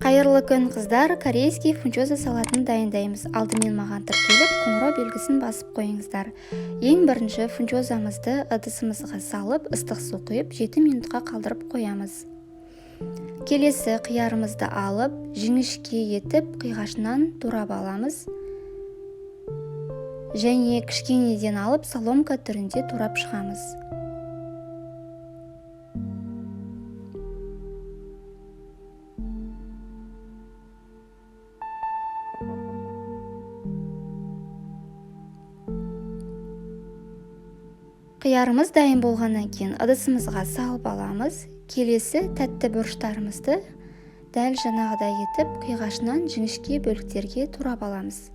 Қайырлы күн қыздар, корейский фунчоза салатын дайындаймыз. Алдымен маған тіркеліп, қоңырау белгісін басып қойыңыздар. Ең бірінші фунчозамызды ыдысымызға салып, ыстық су құйып 7 минутқа қалдырып қоямыз. Келесі қиярымызды алып, жіңішке етіп, қиғашынан турап аламыз. Және кішкенеден алып, соломка түрінде турап шығамыз. Қиярымыз дайын болғаннан кейін ыдысымызға салып аламыз. Келесі тәтті бұрыштарымызды дәл жаңағыдай етіп, қиғашынан жіңішке бөліктерге турап аламыз.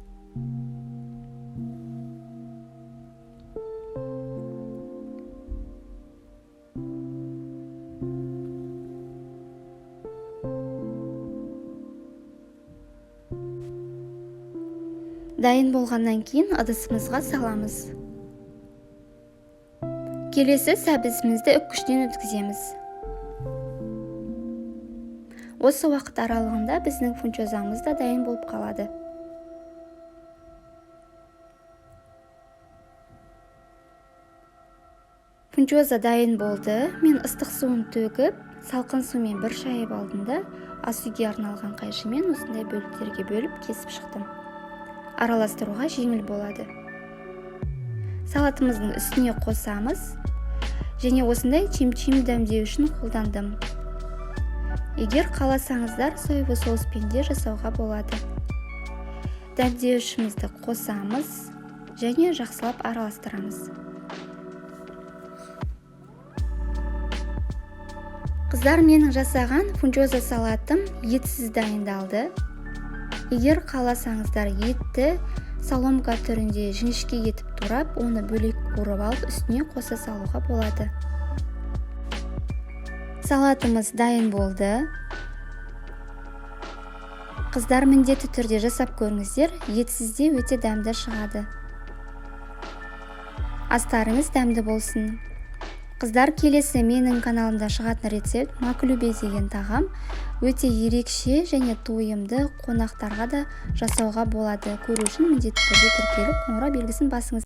Дайын болғаннан кейін ыдысымызға саламыз. Келесі сәбізімізді үккіштен өткіземіз. Осы уақыт аралығында біздің фунчозамыз да дайын болып қалады. Фунчоза дайын болды. Мен ыстық суын төгіп, салқын сумен бір шайып алдым да, асүйге арналған қайшымен осындай бөліктерге бөліп кесіп шықтым. Араластыруға жеңіл болады. Салатымыздың үстіне қосамыз. Және осындай чим-чим дәмдеу үшін қолдандым. Егер қаласаңыздар, соевый соуспен де жасауға болады. Дәмдеушімізді қосамыз және жақсылап араластырамыз. Қыздар, менің жасаған фунчоза салатым етсіз дайындалды. Егер қаласаңыздар, етті соломка түрінде жіңішке етіп турап, оны бөлек қуырып алып, үстіне қоса салуға болады. Салатымыз дайын болды. Қыздар, міндетті түрде жасап көріңіздер, етсізде өте дәмді шығады. Астарыңыз дәмді болсын. Қыздар, келесі менің каналымда шығатын рецепт макулюбе деген тағам өте ерекше және тойымды қонақтарға да жасауға болады. Көру үшін міндетті түрде тіркеліп, қоңырау белгісін басыңыз.